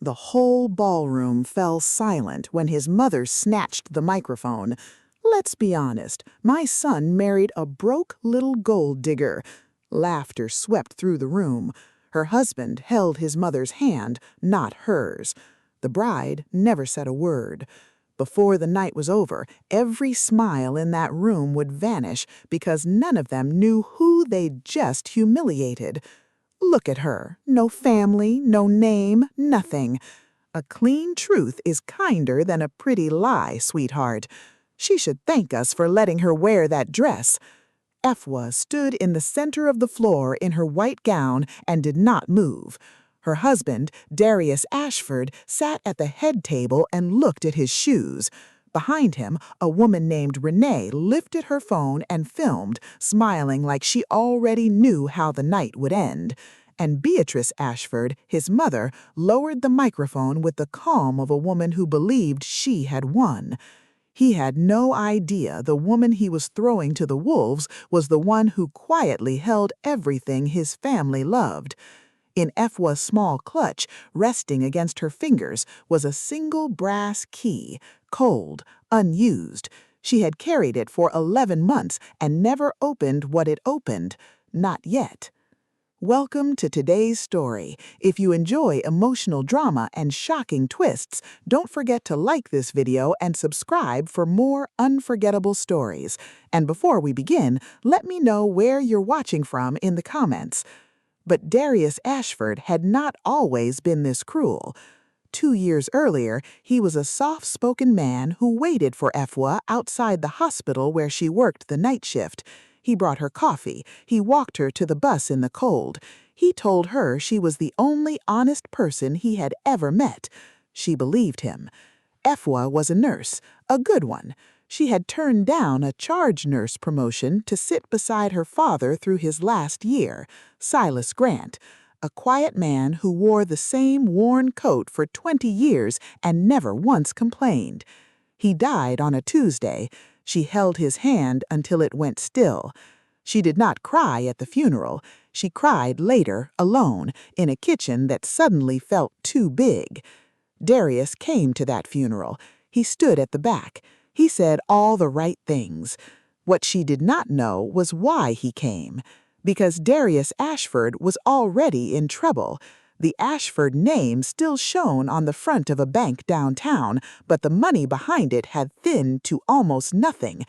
The whole ballroom fell silent when his mother snatched the microphone. "Let's be honest, my son married a broke little gold digger." Laughter swept through the room. Her husband held his mother's hand, not hers. The bride never said a word. Before the night was over, every smile in that room would vanish because none of them knew who they'd just humiliated. Look at her. No family, no name, nothing. A clean truth is kinder than a pretty lie, sweetheart. She should thank us for letting her wear that dress. Efwa stood in the center of the floor in her white gown and did not move. Her husband, Darius Ashford, sat at the head table and looked at his shoes. Behind him, a woman named Renee lifted her phone and filmed, smiling like she already knew how the night would end. And Beatrice Ashford, his mother, lowered the microphone with the calm of a woman who believed she had won. He had no idea the woman he was throwing to the wolves was the one who quietly held everything his family loved. In Efwa's small clutch, resting against her fingers, was a single brass key, cold, unused. She had carried it for 11 months and never opened what it opened. Not yet. Welcome to today's story. If you enjoy emotional drama and shocking twists, don't forget to like this video and subscribe for more unforgettable stories. And before we begin, let me know where you're watching from in the comments. But Darius Ashford had not always been this cruel. 2 years earlier, he was a soft-spoken man who waited for Efwa outside the hospital where she worked the night shift. He brought her coffee. He walked her to the bus in the cold. He told her she was the only honest person he had ever met. She believed him. Efwa was a nurse, a good one. She had turned down a charge nurse promotion to sit beside her father through his last year, Silas Grant, a quiet man who wore the same worn coat for 20 years and never once complained. He died on a Tuesday. She held his hand until it went still. She did not cry at the funeral. She cried later, alone, in a kitchen that suddenly felt too big. Darius came to that funeral. He stood at the back. He said all the right things. What she did not know was why he came. Because Darius Ashford was already in trouble. The Ashford name still shone on the front of a bank downtown, but the money behind it had thinned to almost nothing.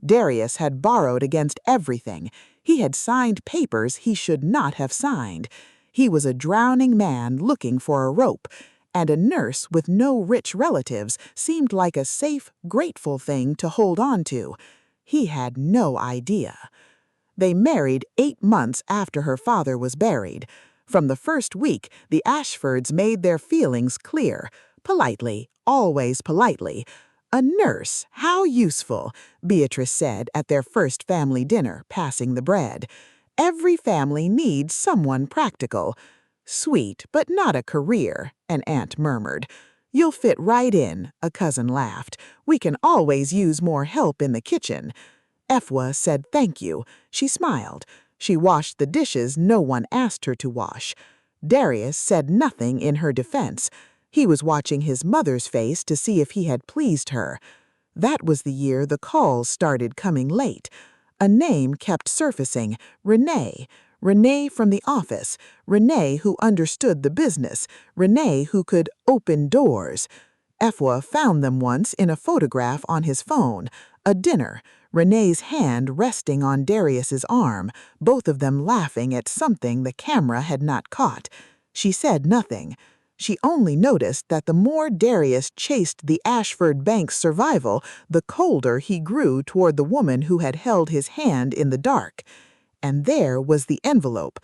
Darius had borrowed against everything. He had signed papers he should not have signed. He was a drowning man looking for a rope, and a nurse with no rich relatives seemed like a safe, grateful thing to hold on to. He had no idea. They married 8 months after her father was buried. From the first week, the Ashfords made their feelings clear, politely, always politely. "A nurse, how useful," Beatrice said at their first family dinner, passing the bread. "Every family needs someone practical." "Sweet, but not a career," an aunt murmured. "You'll fit right in," a cousin laughed. "We can always use more help in the kitchen." Efwa said thank you. She smiled. She washed the dishes no one asked her to wash. Darius said nothing in her defense. He was watching his mother's face to see if he had pleased her. That was the year the calls started coming late. A name kept surfacing, Renee. Renee from the office. Renee who understood the business. Renee who could open doors. Efwa found them once in a photograph on his phone. A dinner. Renee's hand resting on Darius's arm, both of them laughing at something the camera had not caught. She said nothing. She only noticed that the more Darius chased the Ashford bank's survival, the colder he grew toward the woman who had held his hand in the dark. And there was the envelope.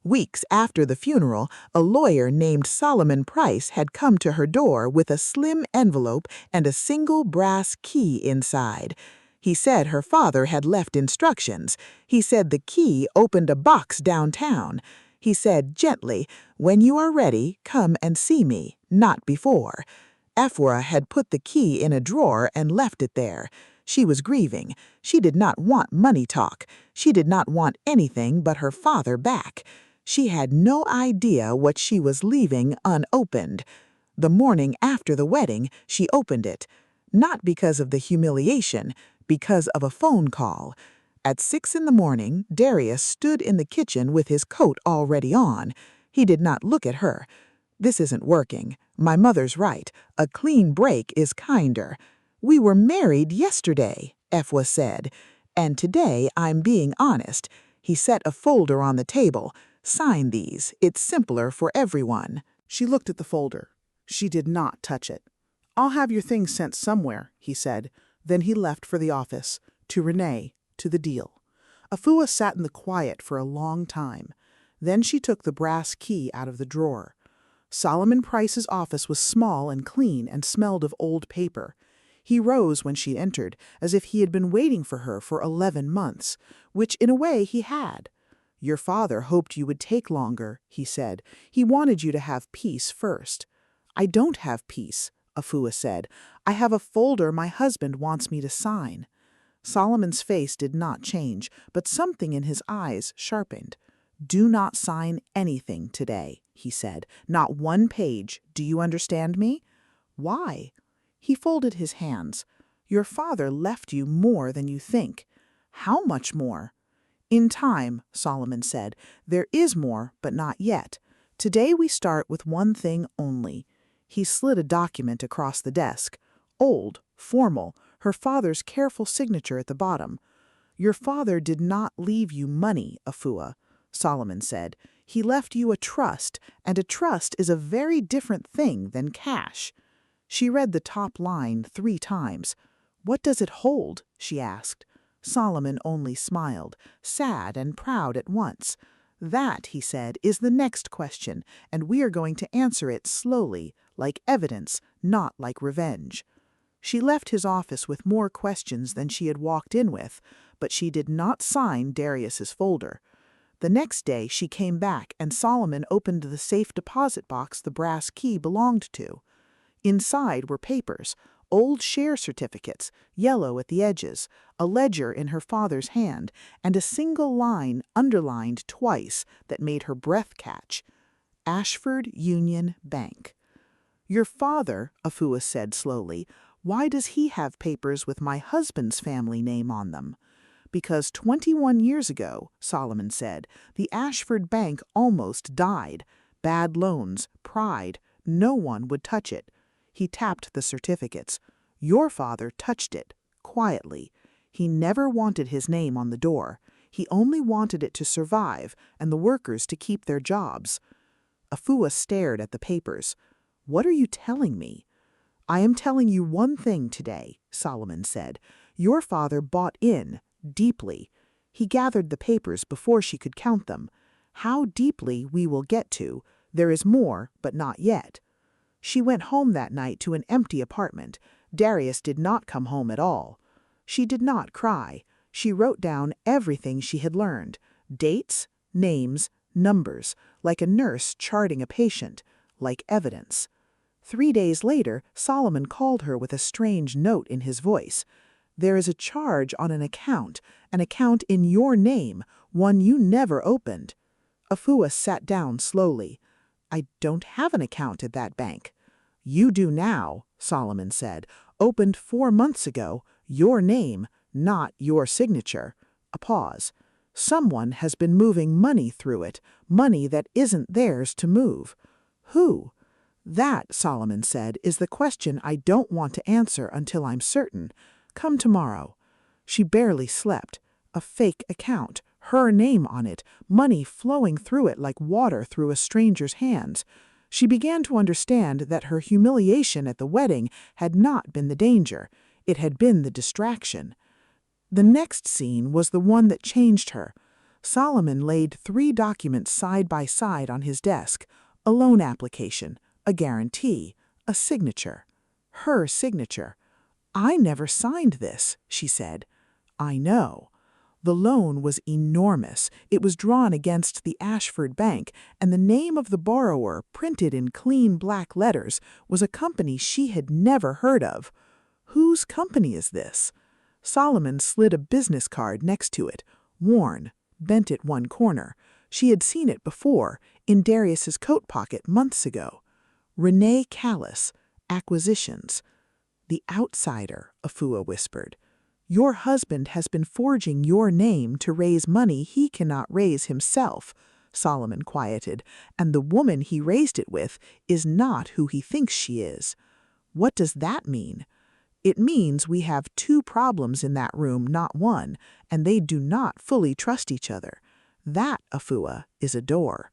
Weeks after the funeral, a lawyer named Solomon Price had come to her door with a slim envelope and a single brass key inside. He said her father had left instructions. He said the key opened a box downtown. He said gently, "When you are ready, come and see me, not before." Efwa had put the key in a drawer and left it there. She was grieving. She did not want money talk. She did not want anything but her father back. She had no idea what she was leaving unopened. The morning after the wedding, she opened it. Not because of the humiliation, because of a phone call. At 6 in the morning, Darius stood in the kitchen with his coat already on. He did not look at her. "This isn't working. My mother's right. A clean break is kinder. We were married yesterday," Efwa said. "And today I'm being honest." He set a folder on the table. "Sign these. It's simpler for everyone." She looked at the folder. She did not touch it. "I'll have your things sent somewhere," he said. Then he left for the office, to Renee, to the deal. Afua sat in the quiet for a long time. Then she took the brass key out of the drawer. Solomon Price's office was small and clean and smelled of old paper. He rose when she entered, as if he had been waiting for her for 11 months, which in a way he had. "Your father hoped you would take longer," he said. "He wanted you to have peace first." "I don't have peace," Afua said. "I have a folder my husband wants me to sign." Solomon's face did not change, but something in his eyes sharpened. "Do not sign anything today," he said. "Not one page. Do you understand me?" "Why?" He folded his hands. "Your father left you more than you think." "How much more?" "In time," Solomon said. "There is more, but not yet. Today we start with one thing only." He slid a document across the desk. Old, formal, her father's careful signature at the bottom. "Your father did not leave you money, Afua," Solomon said. "He left you a trust, and a trust is a very different thing than cash." She read the top line 3 times. "What does it hold?" she asked. Solomon only smiled, sad and proud at once. "That," he said, "is the next question, and we are going to answer it slowly, like evidence, not like revenge." She left his office with more questions than she had walked in with, but she did not sign Darius's folder. The next day she came back and Solomon opened the safe deposit box the brass key belonged to. Inside were papers, old share certificates, yellow at the edges, a ledger in her father's hand, and a single line underlined twice that made her breath catch. Ashford Union Bank. "Your father," Afua said slowly, "why does he have papers with my husband's family name on them?" "Because 21 years ago," Solomon said, "the Ashford Bank almost died. Bad loans, pride, no one would touch it." He tapped the certificates. "Your father touched it, quietly. He never wanted his name on the door. He only wanted it to survive and the workers to keep their jobs." Afua stared at the papers. "What are you telling me?" "I am telling you one thing today," Solomon said. "Your father bought in, deeply." He gathered the papers before she could count them. "How deeply we will get to. There is more, but not yet." She went home that night to an empty apartment. Darius did not come home at all. She did not cry. She wrote down everything she had learned. Dates, names, numbers, like a nurse charting a patient, like evidence. 3 days later, Solomon called her with a strange note in his voice. "There is a charge on an account in your name, one you never opened." Afua sat down slowly. "I don't have an account at that bank." "You do now," Solomon said. "Opened 4 months ago, your name, not your signature." A pause. "Someone has been moving money through it, money that isn't theirs to move." "Who?" "That," Solomon said, "is the question I don't want to answer until I'm certain. Come tomorrow." She barely slept. A fake account, her name on it, money flowing through it like water through a stranger's hands. She began to understand that her humiliation at the wedding had not been the danger. It had been the distraction. The next scene was the one that changed her. Solomon laid 3 documents side by side on his desk. A loan application, a guarantee, a signature. Her signature. "I never signed this," she said. "I know." The loan was enormous. It was drawn against the Ashford Bank, and the name of the borrower, printed in clean black letters, was a company she had never heard of. Whose company is this? Solomon slid a business card next to it, worn, bent at one corner. She had seen it before, in Darius's coat pocket months ago. Renee Callis, acquisitions. The outsider, Afua whispered. Your husband has been forging your name to raise money he cannot raise himself, Solomon quieted, and the woman he raised it with is not who he thinks she is. What does that mean? It means we have two problems in that room, not one, and they do not fully trust each other. That, Afua, is a door.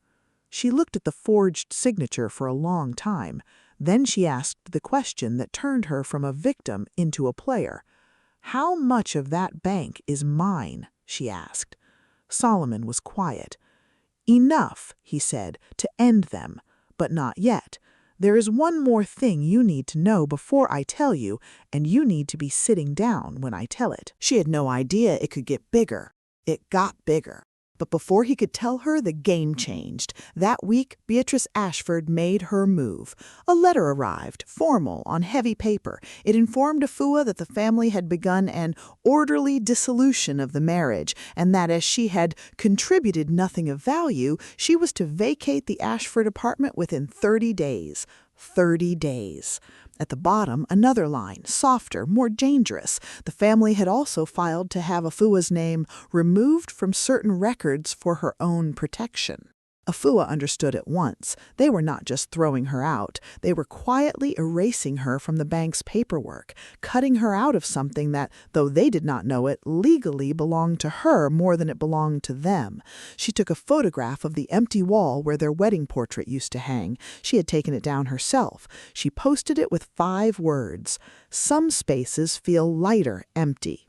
She looked at the forged signature for a long time. Then she asked the question that turned her from a victim into a player. How much of that bank is mine? She asked. Solomon was quiet. Enough, he said, to end them, but not yet. There is one more thing you need to know before I tell you, and you need to be sitting down when I tell it. She had no idea it could get bigger. It got bigger. But before he could tell her, the game changed. That week, Beatrice Ashford made her move. A letter arrived, formal, on heavy paper. It informed Afua that the family had begun an orderly dissolution of the marriage, and that as she had contributed nothing of value, she was to vacate the Ashford apartment within 30 days. 30 days. At the bottom, another line, softer, more dangerous. The family had also filed to have Afua's name removed from certain records for her own protection. Afua understood at once. They were not just throwing her out. They were quietly erasing her from the bank's paperwork, cutting her out of something that, though they did not know it, legally belonged to her more than it belonged to them. She took a photograph of the empty wall where their wedding portrait used to hang. She had taken it down herself. She posted it with 5 words. Some spaces feel lighter, empty.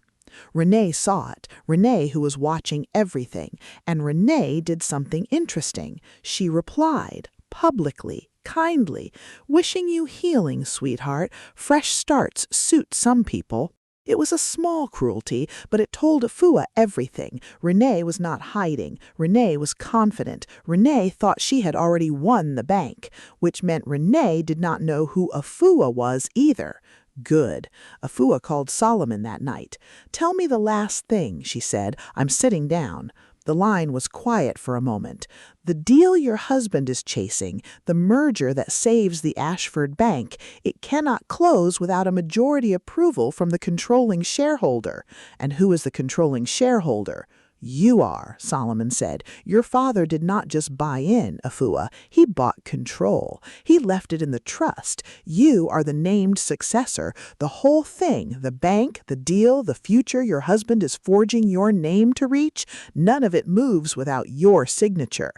Renee saw it, Renee who was watching everything, and Renee did something interesting. She replied, publicly, kindly, wishing you healing, sweetheart. Fresh starts suit some people. It was a small cruelty, but it told Afua everything. Renee was not hiding. Renee was confident. Renee thought she had already won the bank, which meant Renee did not know who Afua was either. Good. Afua called Solomon that night. Tell me the last thing, she said. I'm sitting down. The line was quiet for a moment. The deal your husband is chasing, the merger that saves the Ashford Bank, it cannot close without a majority approval from the controlling shareholder. And who is the controlling shareholder? You are, Solomon said. Your father did not just buy in, Afua. He bought control. He left it in the trust. You are the named successor. The whole thing, the bank, the deal, the future your husband is forging your name to reach, none of it moves without your signature.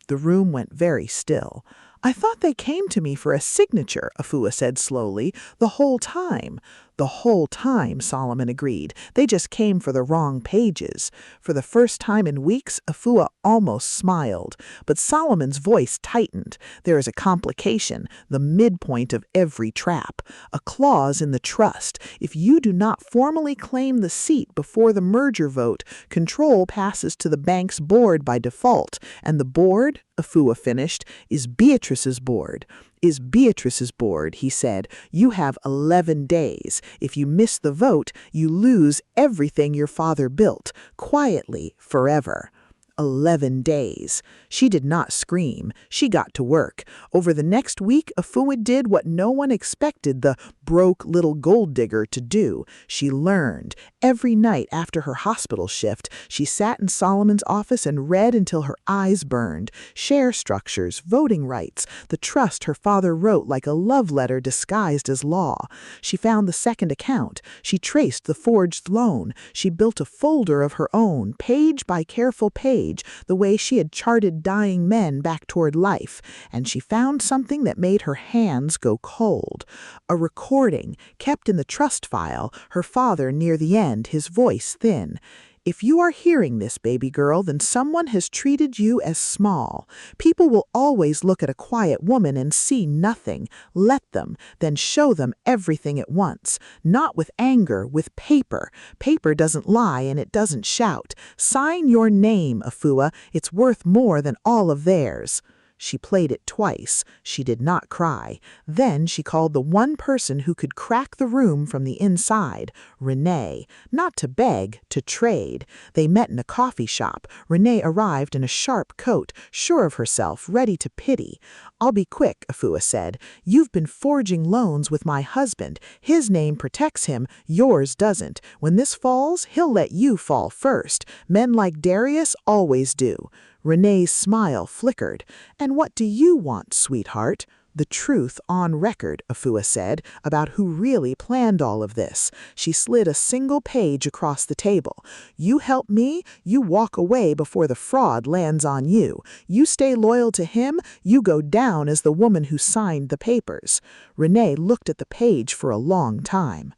The room went very still. I thought they came to me for a signature, Afua said slowly, the whole time. The whole time, Solomon agreed. They just came for the wrong pages. For the first time in weeks, Afua almost smiled. But Solomon's voice tightened. There is a complication, the midpoint of every trap. A clause in the trust. If you do not formally claim the seat before the merger vote, control passes to the bank's board by default. And the board, Afua finished, is Beatrice's board. Is Beatrice's board, he said. You have 11 days. If you miss the vote, you lose everything your father built, quietly, forever. 11 days. She did not scream. She got to work. Over the next week, Afua did what no one expected the broke little gold digger to do. She learned. Every night after her hospital shift, she sat in Solomon's office and read until her eyes burned. Share structures, voting rights, the trust her father wrote like a love letter disguised as law. She found the second account. She traced the forged loan. She built a folder of her own, page by careful page, the way she had charted dying men back toward life, and she found something that made her hands go cold. A recording, kept in the trust file, her father near the end, his voice thin. If you are hearing this, baby girl, then someone has treated you as small. People will always look at a quiet woman and see nothing. Let them, then show them everything at once. Not with anger, with paper. Paper doesn't lie and it doesn't shout. Sign your name, Afua. It's worth more than all of theirs. She played it twice. She did not cry. Then she called the one person who could crack the room from the inside, Renee. Not to beg, to trade. They met in a coffee shop. Renee arrived in a sharp coat, sure of herself, ready to pity. "I'll be quick," Afua said. "You've been forging loans with my husband. His name protects him, yours doesn't. When this falls, he'll let you fall first. Men like Darius always do." Renee's smile flickered. "And what do you want, sweetheart?" "The truth on record," Afua said, "about who really planned all of this." She slid a single page across the table. "You help me, you walk away before the fraud lands on you. You stay loyal to him, you go down as the woman who signed the papers." Renee looked at the page for a long time.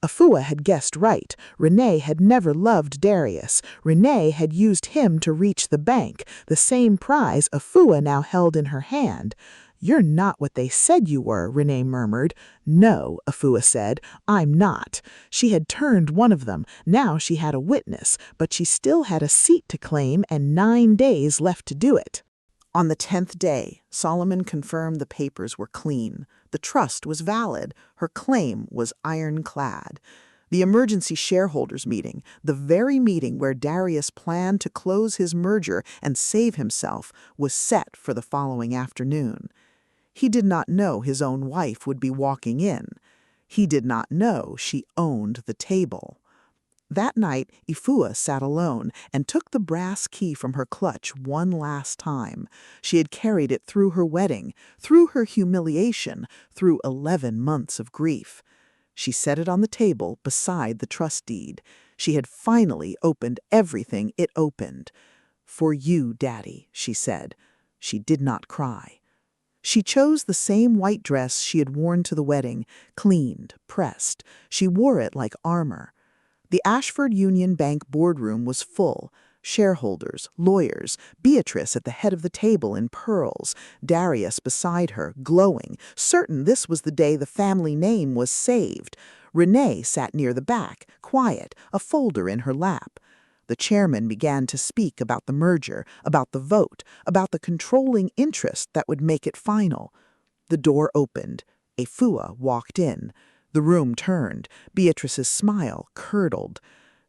Afua had guessed right. Renee had never loved Darius. Renee had used him to reach the bank, the same prize Afua now held in her hand. "You're not what they said you were," Renee murmured. "No," Afua said, "I'm not." She had turned one of them. Now she had a witness, but she still had a seat to claim and 9 days left to do it. On the 10th day, Solomon confirmed the papers were clean. The trust was valid. Her claim was ironclad. The emergency shareholders meeting, the very meeting where Darius planned to close his merger and save himself, was set for the following afternoon. He did not know his own wife would be walking in. He did not know she owned the table. That night, Afua sat alone and took the brass key from her clutch one last time. She had carried it through her wedding, through her humiliation, through 11 months of grief. She set it on the table beside the trust deed. She had finally opened everything it opened. "For you, Daddy," she said. She did not cry. She chose the same white dress she had worn to the wedding, cleaned, pressed. She wore it like armor. The Ashford Union Bank boardroom was full. Shareholders, lawyers, Beatrice at the head of the table in pearls, Darius beside her, glowing, certain this was the day the family name was saved. Renee sat near the back, quiet, a folder in her lap. The chairman began to speak about the merger, about the vote, about the controlling interest that would make it final. The door opened. Afua walked in. The room turned. Beatrice's smile curdled.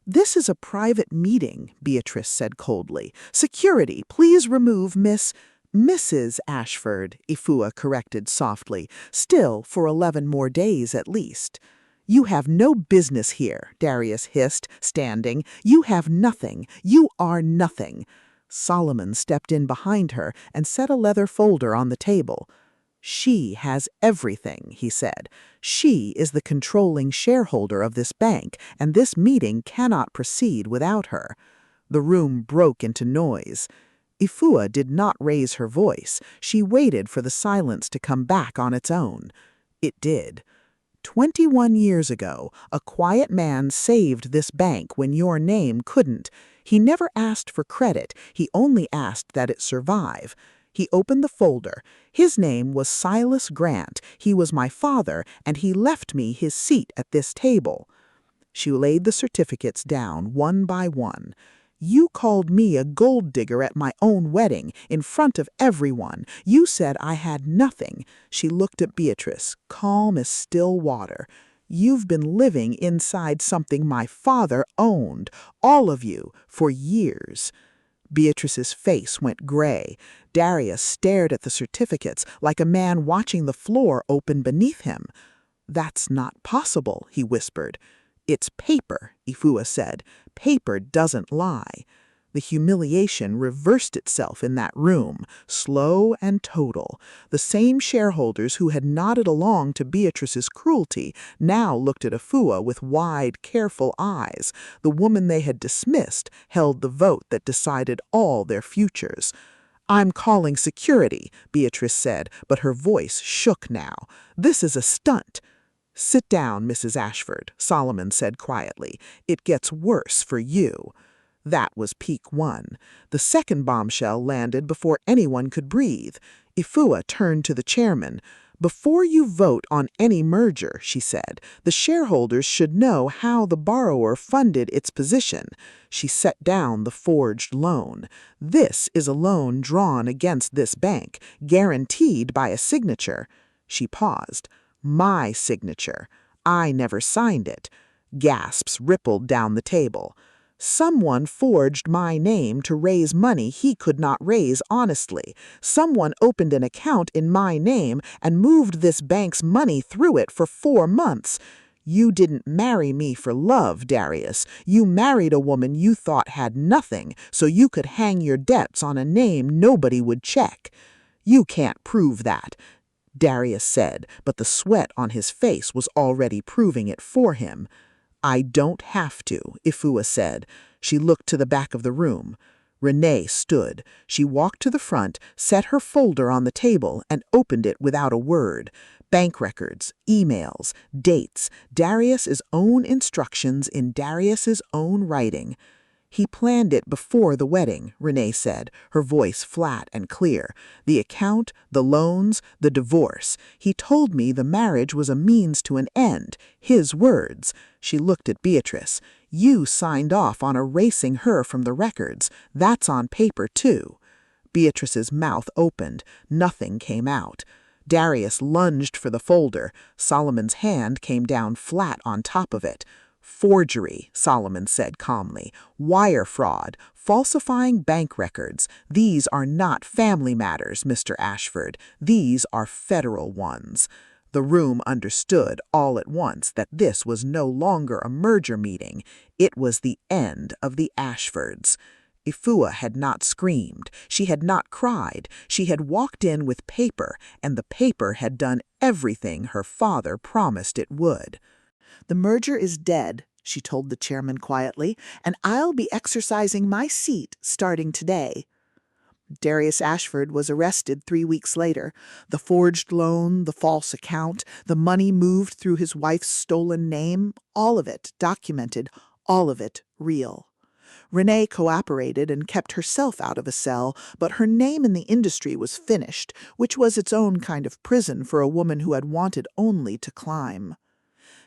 "This is a private meeting," Beatrice said coldly. "Security, please remove Mrs. Ashford," Afua corrected softly. "Still, for 11 more days at least." "You have no business here," Darius hissed, standing. "You have nothing. You are nothing." Solomon stepped in behind her and set a leather folder on the table. "She has everything," he said. "She is the controlling shareholder of this bank, and this meeting cannot proceed without her." The room broke into noise. Afua did not raise her voice. She waited for the silence to come back on its own. It did. 21 years ago, a quiet man saved this bank when your name couldn't. He never asked for credit. He only asked that it survive. He opened the folder. His name was Silas Grant. He was my father, and he left me his seat at this table. She laid the certificates down one by one. "You called me a gold digger at my own wedding, in front of everyone. You said I had nothing." She looked at Beatrice, calm as still water. "You've been living inside something my father owned, all of you, for years." Beatrice's face went gray. Darius stared at the certificates like a man watching the floor open beneath him. "That's not possible," he whispered. "It's paper," Afua said. "Paper doesn't lie." The humiliation reversed itself in that room, slow and total. The same shareholders who had nodded along to Beatrice's cruelty now looked at Afua with wide, careful eyes. The woman they had dismissed held the vote that decided all their futures. "I'm calling security," Beatrice said, but her voice shook now. "This is a stunt." "Sit down, Mrs. Ashford," Solomon said quietly. "It gets worse for you." That was peak 1. The second bombshell landed before anyone could breathe. Afua turned to the chairman. Before you vote on any merger, she said, the shareholders should know how the borrower funded its position. She set down the forged loan. This is a loan drawn against this bank, guaranteed by a signature. She paused. My signature. I never signed it. Gasps rippled down the table. Someone forged my name to raise money he could not raise honestly. Someone opened an account in my name and moved this bank's money through it for 4 months. You didn't marry me for love, Darius. You married a woman you thought had nothing, so you could hang your debts on a name nobody would check. You can't prove that, Darius said, but the sweat on his face was already proving it for him. I don't have to, Ifua said. She looked to the back of the room. Renee stood. She walked to the front, set her folder on the table, and opened it without a word. Bank records, emails, dates, Darius's own instructions in Darius's own writing. He planned it before the wedding, Renee said, her voice flat and clear. The account, the loans, the divorce. He told me the marriage was a means to an end. His words. She looked at Beatrice. You signed off on erasing her from the records. That's on paper, too. Beatrice's mouth opened. Nothing came out. Darius lunged for the folder. Solomon's hand came down flat on top of it. Forgery, Solomon said calmly. Wire fraud, falsifying bank records. These are not family matters, Mr. Ashford. These are federal ones. The room understood all at once that this was no longer a merger meeting. It was the end of the Ashfords. Ifua had not screamed. She had not cried. She had walked in with paper, and the paper had done everything her father promised it would. The merger is dead, she told the chairman quietly, and I'll be exercising my seat starting today. Darius Ashford was arrested 3 weeks later. The forged loan, the false account, the money moved through his wife's stolen name, all of it documented, all of it real. Renee cooperated and kept herself out of a cell, but her name in the industry was finished, which was its own kind of prison for a woman who had wanted only to climb.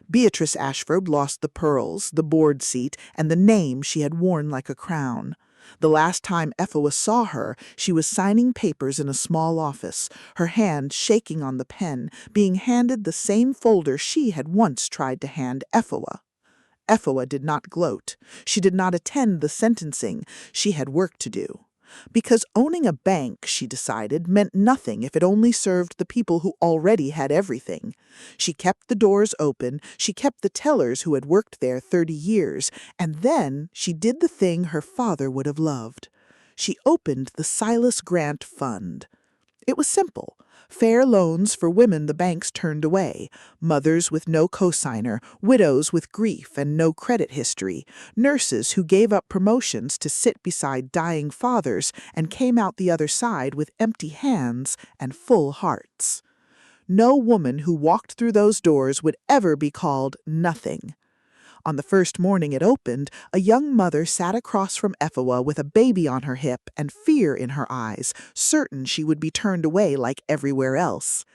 Beatrice Ashford lost the pearls, the board seat, and the name she had worn like a crown. The last time Ifua saw her, she was signing papers in a small office, her hand shaking on the pen, being handed the same folder she had once tried to hand Ifua. Ifua did not gloat. She did not attend the sentencing. She had work to do. Because owning a bank, she decided, meant nothing if it only served the people who already had everything. She kept the doors open, she kept the tellers who had worked there 30 years, and then she did the thing her father would have loved. She opened the Silas Grant Fund. It was simple. Fair loans for women the banks turned away, mothers with no cosigner, widows with grief and no credit history, nurses who gave up promotions to sit beside dying fathers and came out the other side with empty hands and full hearts. No woman who walked through those doors would ever be called nothing. On the first morning it opened, a young mother sat across from Ifua with a baby on her hip and fear in her eyes, certain she would be turned away like everywhere else.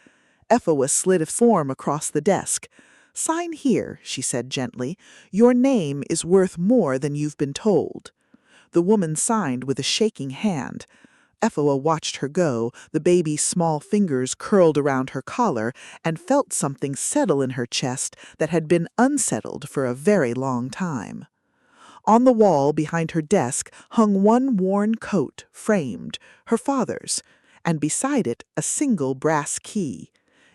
Ifua slid a form across the desk. "Sign here," she said gently. "Your name is worth more than you've been told." The woman signed with a shaking hand. Ifua watched her go, the baby's small fingers curled around her collar, and felt something settle in her chest that had been unsettled for a very long time. On the wall behind her desk hung one worn coat, framed, her father's, and beside it a single brass key.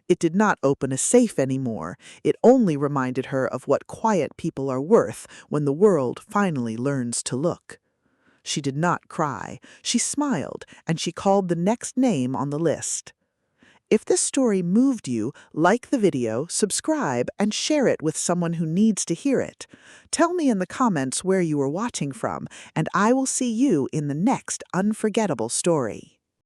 It did not open a safe anymore. It only reminded her of what quiet people are worth when the world finally learns to look. She did not cry. She smiled, and she called the next name on the list. If this story moved you, like the video, subscribe, and share it with someone who needs to hear it. Tell me in the comments where you are watching from, and I will see you in the next unforgettable story.